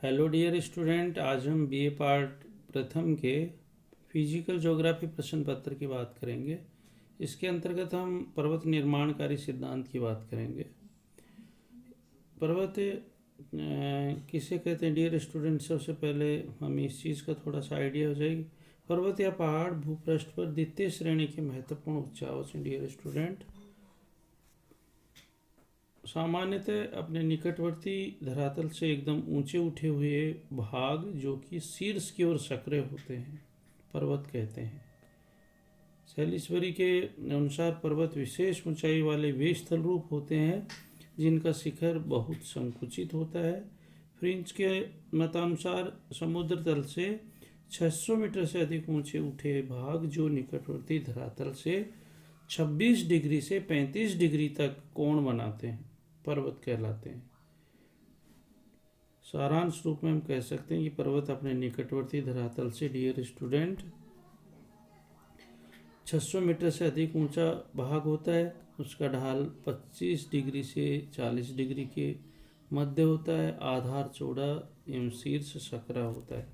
Hello dear student, आज हम BA part प्रथम के फिजिकल ज्योग्राफी प्रश्न पत्र की बात करेंगे। इसके अंतर्गत हम पर्वत निर्माणकारी सिद्धांत की बात करेंगे। पर्वत किसे कहते हैं डियर स्टूडेंट? सबसे पहले हमें इस चीज़ का थोड़ा सा आइडिया हो जाएगी। पर्वत या पहाड़ भूपृष्ठ पर द्वितीय श्रेणी के महत्वपूर्ण उच्चावच हैं डियर स्टूडेंट। सामान्यतः अपने निकटवर्ती धरातल से एकदम ऊंचे उठे हुए भाग जो कि शीर्ष की ओर सक्रिय होते हैं पर्वत कहते हैं। सैलिसबरी के अनुसार पर्वत विशेष ऊंचाई वाले वे स्थल रूप होते हैं जिनका शिखर बहुत संकुचित होता है। फ्रिंच के मतानुसार समुद्र तल से 600 मीटर से अधिक ऊंचे उठे भाग जो निकटवर्ती धरातल से 26 डिग्री से 35 डिग्री तक कोण बनाते हैं पर्वत कहलाते हैं। सारांश रूप में हम कह सकते हैं कि पर्वत अपने निकटवर्ती धरातल से डियर स्टूडेंट 600 मीटर से अधिक ऊंचा भाग होता है। उसका ढाल 25 डिग्री से 40 डिग्री के मध्य होता है। आधार चौड़ा एवं शीर्ष सकरा होता है।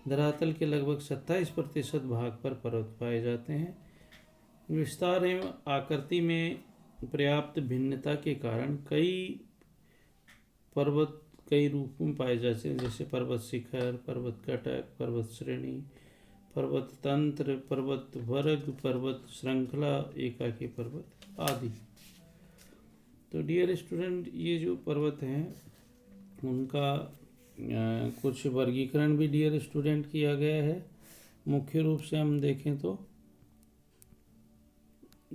धरातल के लगभग 27% भाग पर पर्वत पाए जाते हैं। विस्तार एवं आकृति में पर्याप्त भिन्नता के कारण कई पर्वत कई रूपों में पाए जाते हैं, जैसे पर्वत शिखर, पर्वत कटक, पर्वत श्रेणी, पर्वत तंत्र, पर्वत वर्ग, पर्वत श्रृंखला, एकाकी पर्वत आदि। तो डियर स्टूडेंट, ये जो पर्वत हैं उनका कुछ वर्गीकरण भी डियर स्टूडेंट किया गया है। मुख्य रूप से हम देखें तो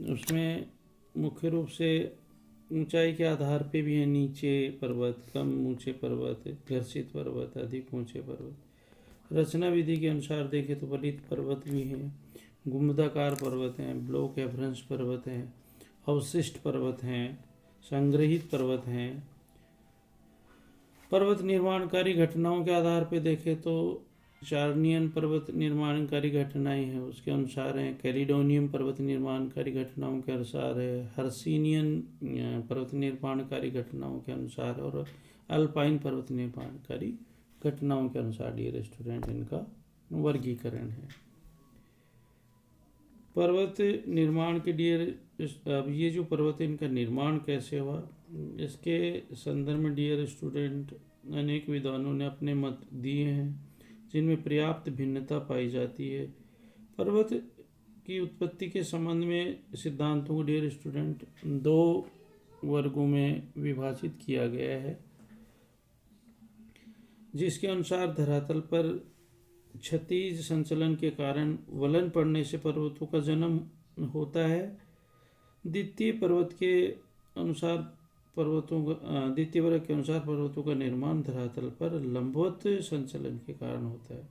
उसमें मुख्य रूप से ऊंचाई के आधार पे भी है। नीचे पर्वत, कम ऊंचे पर्वत, घर्षित पर्वत, अधिक ऊंचे पर्वत। रचना विधि के अनुसार देखें तो वलित पर्वत भी हैं, गुंबदाकार पर्वत हैं, ब्लॉक या भ्रंश पर्वत हैं, अवशिष्ट पर्वत हैं, संग्रहित पर्वत हैं। पर्वत निर्माणकारी घटनाओं के आधार पे देखें तो चार्नियन पर्वत निर्माणकारी घटनाएं हैं, उसके अनुसार है। कैलिडोनियम पर्वत निर्माणकारी घटनाओं के अनुसार है। हर्सिनियन पर्वत निर्माणकारी घटनाओं के अनुसार, और अल्पाइन पर्वत निर्माणकारी घटनाओं के अनुसार डियर स्टूडेंट इनका वर्गीकरण है। पर्वत निर्माण के डियर, अब ये जो पर्वत है इनका निर्माण कैसे हुआ, इसके संदर्भ में डियर स्टूडेंट अनेक विद्वानों ने अपने मत दिए हैं जिनमें पर्याप्त भिन्नता पाई जाती है। पर्वत की उत्पत्ति के संबंध में सिद्धांतों को डियर स्टूडेंट 2 वर्गों में विभाजित किया गया है, जिसके अनुसार धरातल पर क्षतिज संचलन के कारण वलन पड़ने से पर्वतों का जन्म होता है। द्वितीय वर्ग के अनुसार पर्वतों का निर्माण धरातल पर लंबवत संचलन के कारण होता है।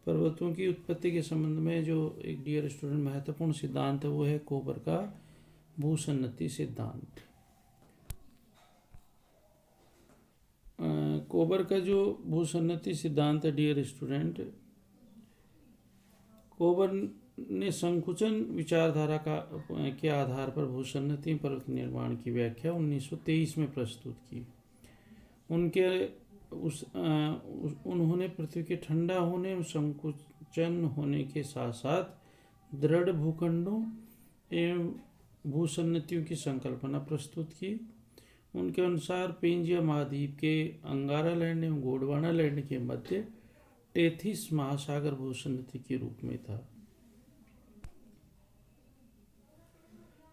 पर्वतों की उत्पत्ति के संबंध में जो एक डियर स्टूडेंट महत्वपूर्ण सिद्धांत है वो है कोबर का भूसन्नति सिद्धांत। कोबर का जो भूसन्नति सिद्धांत है डियर स्टूडेंट, कोबर ने संकुचन विचारधारा के आधार पर भूसन्नति पर्वत निर्माण की व्याख्या 1923 में प्रस्तुत की। उन्होंने पृथ्वी के ठंडा होने एवं संकुचन होने के साथ साथ दृढ़ भूखंडों एवं भूसन्नतियों की संकल्पना प्रस्तुत की। उनके अनुसार पेंजिया महाद्वीप के अंगारा लैंड एवं गोंडवाना लैंड के मध्य टेथिस महासागर भूसन्नति के रूप में था।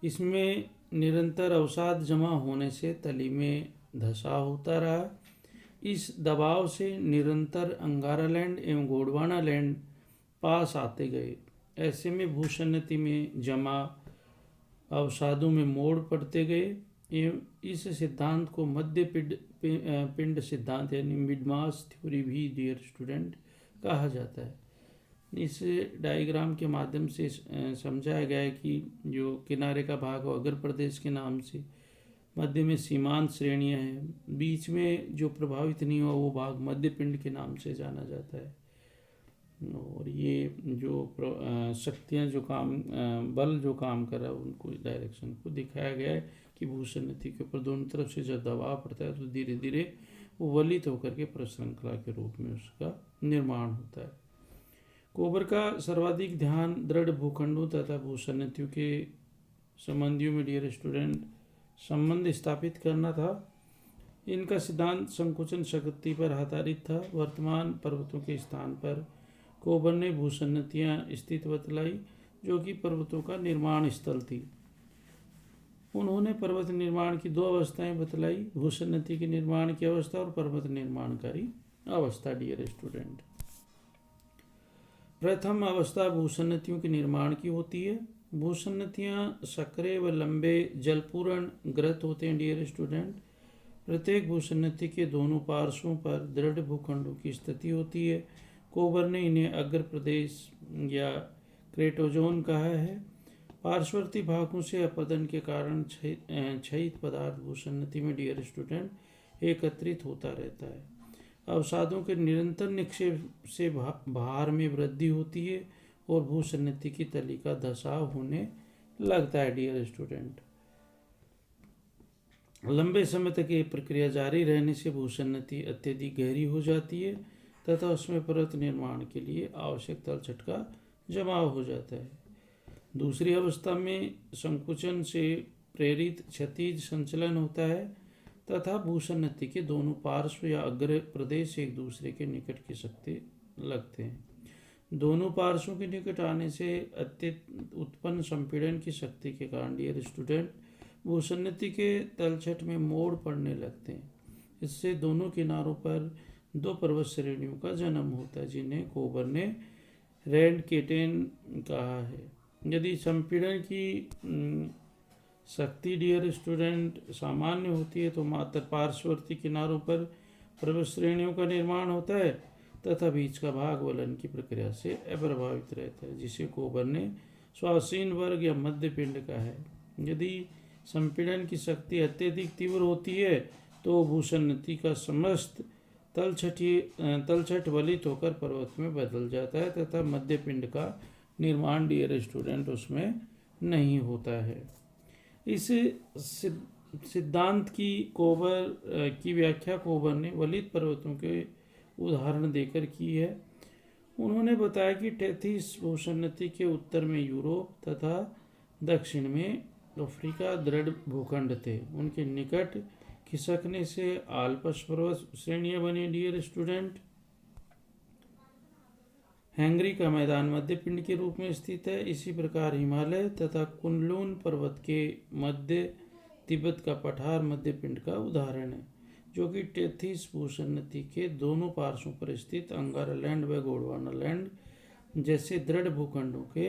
इसमें निरंतर अवसाद जमा होने से तली में धंसा होता रहा। इस दबाव से निरंतर अंगारा लैंड एवं गोंडवाना लैंड पास आते गए। ऐसे में भूसन्नति में जमा अवसादों में मोड़ पड़ते गए एवं इस सिद्धांत को मध्य पिंड सिद्धांत यानी मिड मास थ्योरी भी डियर स्टूडेंट कहा जाता है। इस डायग्राम के माध्यम से समझाया गया है कि जो किनारे का भाग हो अगर प्रदेश के नाम से, मध्य में सीमांत श्रेणियां हैं, बीच में जो प्रभावित नहीं हुआ वो भाग मध्य पिंड के नाम से जाना जाता है। और ये जो शक्तियां जो काम बल जो काम कर रहा है उनको डायरेक्शन को दिखाया गया है कि कि भूसन्नति के ऊपर दोनों तरफ से जब दबाव पड़ता है तो धीरे धीरे वो वलित होकर के प्रश्रृंखला के रूप में उसका निर्माण होता है। कोबर का सर्वाधिक ध्यान दृढ़ भूखंडों तथा भूसन्नतियों के संबंधियों में डियर स्टूडेंट संबंध स्थापित करना था। इनका सिद्धांत संकुचन शक्ति पर आधारित था। वर्तमान पर्वतों के स्थान पर कोबर ने भूसन्नतियां स्थित बतलाई जो कि पर्वतों का निर्माण स्थल थी। उन्होंने पर्वत निर्माण की दो अवस्थाएं बतलाई, भूसन्नति के निर्माण की अवस्था और पर्वत निर्माणकारी अवस्था। डियर स्टूडेंट, प्रथम अवस्था भूसन्नतियों के निर्माण की होती है। भूसन्नतियां सकरे व लंबे जलपूर्ण ग्रत होते हैं। डियर स्टूडेंट, प्रत्येक भूसन्नति के दोनों पार्श्वों पर दृढ़ भूखंडों की स्थिति होती है। कोबर ने इन्हें अग्र प्रदेश या क्रेटोजोन कहा है। पार्श्ववर्ती भागों से अपरदन के कारण क्षयित पदार्थ भूसन्नति में डियर स्टूडेंट एकत्रित होता रहता है। अवसादों के निरंतर निक्षेप से भार में वृद्धि होती है और भूसन्नति की तली का धसाव होने लगता है। डियर स्टूडेंट, लंबे समय तक ये प्रक्रिया जारी रहने से भूसन्नति अत्यधिक गहरी हो जाती है तथा उसमें पर्वत निर्माण के लिए आवश्यक तलछट का जमाव हो जाता है। दूसरी अवस्था में संकुचन से प्रेरित क्षैतिज संचलन होता है तथा भूसन्नति के दोनों पार्श्व या अग्र प्रदेश एक दूसरे के निकट खिसकते लगते हैं। दोनों पार्श्वों के निकट आने से अत्यधिक उत्पन्न संपीड़न की शक्ति के कारण डियर स्टूडेंट भूसन्नति के तलछट में मोड़ पड़ने लगते हैं। इससे दोनों किनारों पर दो पर्वत श्रेणियों का जन्म होता है जिन्हें कोबर ने रैंड केटेन कहा है। यदि संपीड़न की शक्ति डियर स्टूडेंट सामान्य होती है तो मात्र पार्श्ववर्ती किनारों पर पर्वत श्रेणियों का निर्माण होता है तथा बीच का भाग वलन की प्रक्रिया से अप्रभावित रहता है, जिसे कोबर ने स्वासीन वर्ग या मध्य पिंड कहा है। यदि संपीड़न की शक्ति अत्यधिक तीव्र होती है तो भूसन्नति का समस्त तलछट वलित होकर पर्वत में बदल जाता है तथा मध्य पिंड का निर्माण डियर स्टूडेंट उसमें नहीं होता है। इस सिद्धांत की व्याख्या कोबर ने वलित पर्वतों के उदाहरण देकर की है। उन्होंने बताया कि टेथिस भूसन्नति के उत्तर में यूरोप तथा दक्षिण में अफ्रीका दृढ़ भूखंड थे। उनके निकट खिसकने से आल्पस पर्वत श्रेणियां बनी। डियर स्टूडेंट, हैंगरी का मैदान मध्य पिंड के रूप में स्थित है। इसी प्रकार हिमालय तथा कुनलून पर्वत के मध्य तिब्बत का पठार मध्य पिंड का उदाहरण है, जो कि टेथिस भूसन्नति के दोनों पार्श्वों पर स्थित अंगारा लैंड व गोंडवाना लैंड जैसे दृढ़ भूखंडों के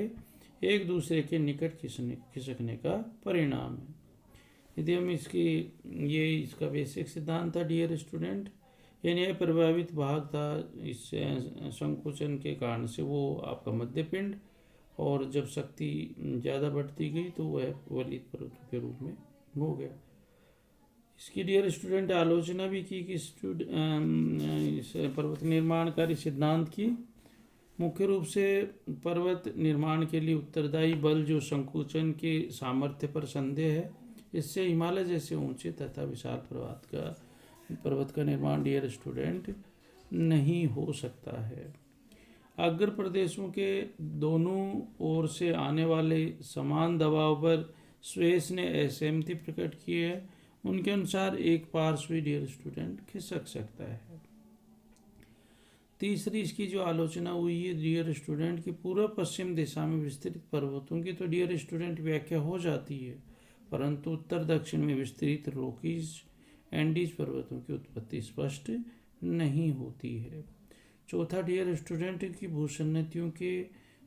एक दूसरे के निकट खिसकने का परिणाम है। यदि हम इसका बेसिक सिद्धांत था डियर स्टूडेंट, यानी प्रभावित भाग था इस संकुचन के कारण से वो आपका मध्य पिंड, और जब शक्ति ज़्यादा बढ़ती गई तो वह वलित पर्वतों के रूप में हो गया। इसकी डियर स्टूडेंट आलोचना भी की कि इस पर्वत निर्माणकारी सिद्धांत की मुख्य रूप से पर्वत निर्माण के लिए उत्तरदायी बल जो संकुचन के सामर्थ्य पर संदेह है, इससे हिमालय जैसे ऊंचे तथा विशाल पर्वत का निर्माण डियर स्टूडेंट नहीं हो सकता है। अग्र प्रदेशों के दोनों ओर से आने वाले समान दबाव पर स्वेस ने असहमति प्रकट की है। उनके अनुसार एक पार्श्व डियर स्टूडेंट खिसक सकता है। तीसरी इसकी जो आलोचना हुई है डियर स्टूडेंट की पूर्व पश्चिम दिशा में विस्तृत पर्वतों की तो डियर स्टूडेंट व्याख्या हो जाती है, परंतु उत्तर दक्षिण में विस्तृत रोकीज एंडीज पर्वतों की उत्पत्ति स्पष्ट नहीं होती है। चौथा डियर स्टूडेंट की भूसन्नतियों के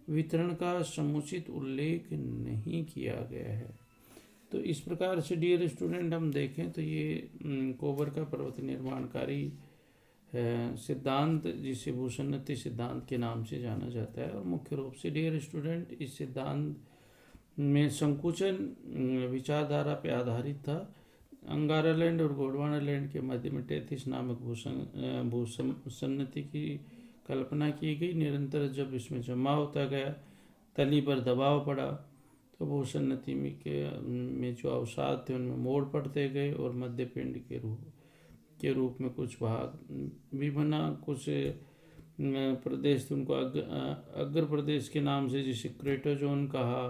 वितरण का समुचित उल्लेख नहीं किया गया है। तो इस प्रकार से डियर स्टूडेंट हम देखें तो ये कोबर का पर्वत निर्माणकारी सिद्धांत, जिसे भूसन्नति सिद्धांत के नाम से जाना जाता है, और मुख्य रूप से डियर स्टूडेंट इस सिद्धांत में संकुचन विचारधारा पर आधारित था। अंगारा लैंड और गोंडवाना लैंड के मध्य में टेथिस नामक भूसन्नति की कल्पना की गई। निरंतर जब इसमें जमाव होता गया, तली पर दबाव पड़ा, तो भूषण नतीमी के में जो अवसाद थे उनमें मोड़ पड़ते गए और मध्य पिंड के रूप में कुछ भाग भी बना। कुछ प्रदेश थे उनको अग्र प्रदेश के नाम से जिसे क्रेटोजोन कहा।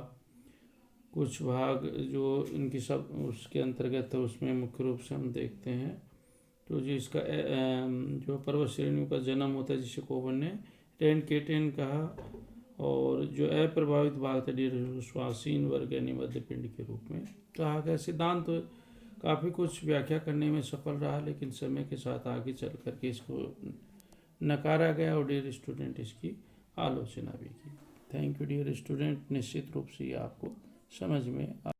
कुछ भाग जो इनकी सब उसके अंतर्गत है उसमें मुख्य रूप से हम देखते हैं तो जो इसका जो पर्वत श्रेणियों का जन्म होता है जिसे कोवन ने रेनकेटेन कहा। और जो अप्रभावित भाग था श्वासीन वर्ग यानी मध्य पिंड के रूप में कहा गया। सिद्धांत तो काफ़ी कुछ व्याख्या करने में सफल रहा लेकिन समय के साथ आगे चल करके इसको नकारा गया और डियर स्टूडेंट इसकी आलोचना भी की। थैंक यू डियर स्टूडेंट, निश्चित रूप से ये आपको समझ में